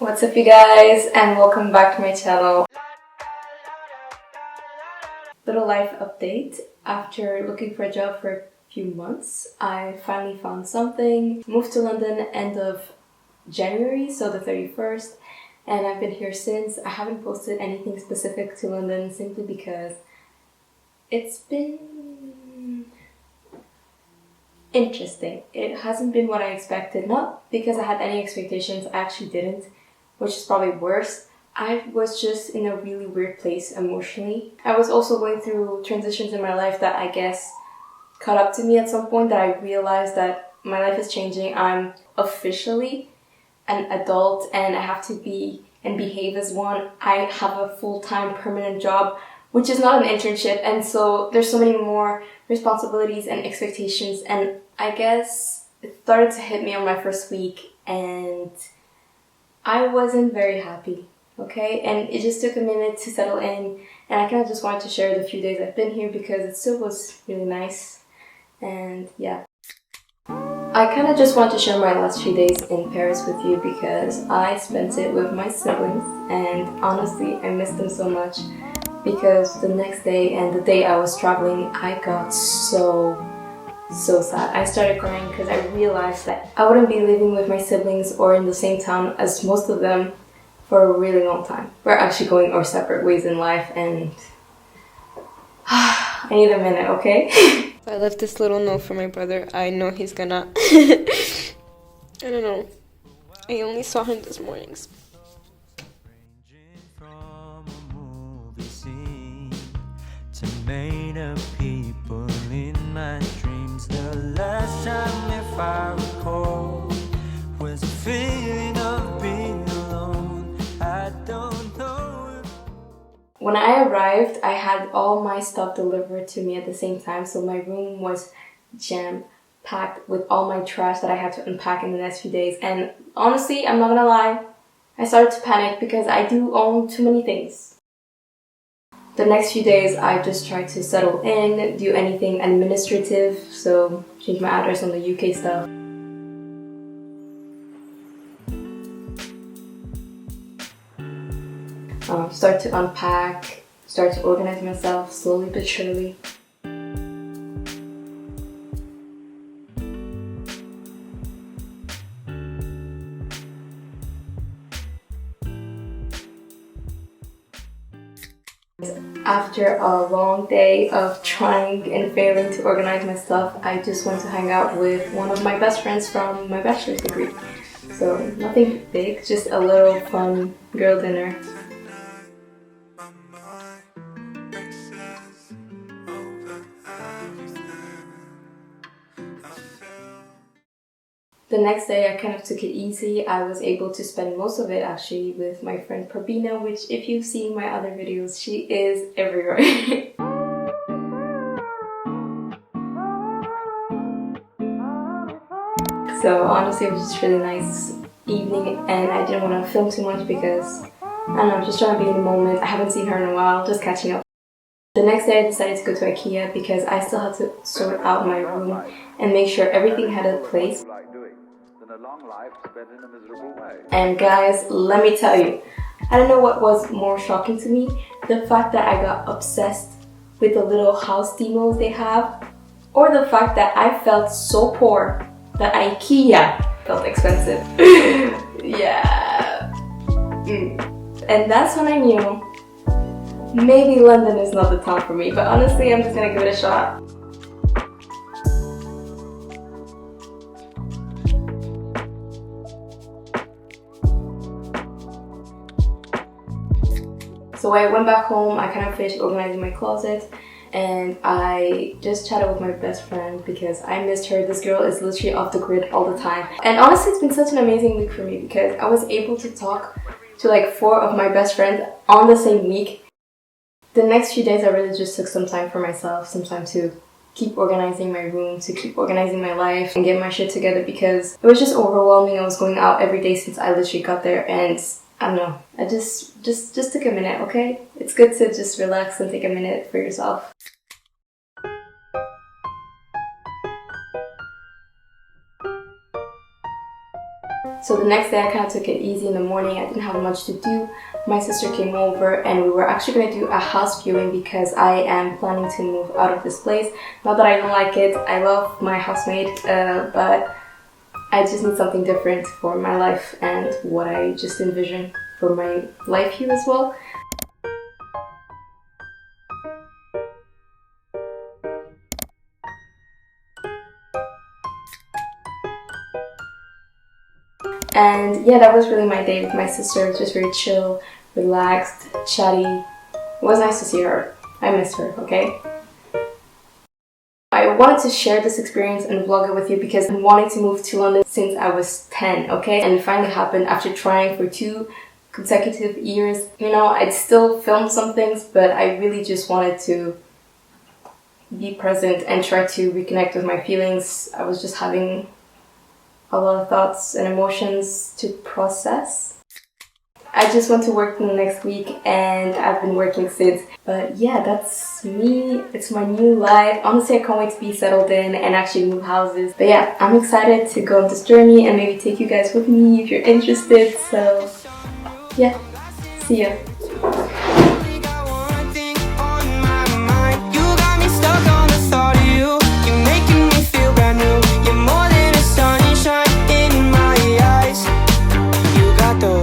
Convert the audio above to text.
What's up you guys, and welcome back to my channel. Little life update. After looking for a job for a few months, I finally found something. Moved to London end of January, so the 31st, and I've been here since. I haven't posted anything specific to London simply because it's been interesting. It hasn't been what I expected, not because I had any expectations, I actually didn't, which is probably worse. I was just in a really weird place emotionally. I was also going through transitions in my life that I guess caught up to me at some point, that I realized that my life is changing. I'm officially an adult and I have to be and behave as one. I have a full-time permanent job, which is not an internship, and so there's so many more responsibilities and expectations, and I guess it started to hit me on my first week and I wasn't very happy, okay? And it just took a minute to settle in, and I kind of just wanted to share the few days I've been here because it still was really nice, and yeah. I kind of just want to share my last few days in Paris with you because I spent it with my siblings, and honestly I miss them so much because the next day and the day I was traveling, I got so sad. I started crying because I realized that I wouldn't be living with my siblings or in the same town as most of them for a really long time. We're actually going our separate ways in life, and I need a minute, okay? I left this little note for my brother. I know he's gonna I don't know. I only saw him this morning. Tomato people in my dreams. The last time, if I recall, was a feeling of being alone. I don't know. When I arrived, I had all my stuff delivered to me at the same time, so my room was jam-packed with all my trash that I had to unpack in the next few days. And honestly, I'm not gonna lie, I started to panic because I do own too many things. The next few days, I just tried to settle in, do anything administrative, so change my address on the UK stuff. Start to unpack, start to organize myself slowly but surely. After a long day of trying and failing to organize my stuff, I just went to hang out with one of my best friends from my bachelor's degree. So nothing big, just a little fun girl dinner. The next day I kind of took it easy. I was able to spend most of it actually with my friend Prabina, which if you've seen my other videos, she is everywhere. So honestly it was just really nice evening, and I didn't want to film too much because, I don't know, just trying to be in the moment. I haven't seen her in a while, just catching up. The next day I decided to go to Ikea because I still had to sort out my room and make sure everything had a place. And guys, let me tell you, I don't know what was more shocking to me, the fact that I got obsessed with the little house demos they have, or the fact that I felt so poor that Ikea felt expensive. Yeah. And that's when I knew maybe London is not the town for me, but honestly I'm just gonna give it a shot. So I went back home, I kind of finished organizing my closet, and I just chatted with my best friend because I missed her. This girl is literally off the grid all the time. And honestly, it's been such an amazing week for me because I was able to talk to like 4 of my best friends on the same week. The next few days I really just took some time for myself, some time to keep organizing my room, to keep organizing my life and get my shit together because it was just overwhelming. I was going out every day since I literally got there, and I don't know, I just took a minute, okay? It's good to just relax and take a minute for yourself. So the next day I kind of took it easy in the morning. I didn't have much to do. My sister came over and we were actually going to do a house viewing because I am planning to move out of this place. Not that I don't like it, I love my housemate, but I just need something different for my life and what I just envision for my life here as well. And yeah, that was really my day with my sister. It was just very chill, relaxed, chatty. It was nice to see her. I missed her, okay? I wanted to share this experience and vlog it with you because I'm wanting to move to London since I was 10, okay? And it finally happened after trying for 2 consecutive years. You know, I'd still filmed some things, but I really just wanted to be present and try to reconnect with my feelings. I was just having a lot of thoughts and emotions to process. I just went to work the next week and I've been working since. But yeah, that's me. It's my new life. Honestly, I can't wait to be settled in and actually move houses. But yeah, I'm excited to go on this journey and maybe take you guys with me if you're interested. So yeah, see ya.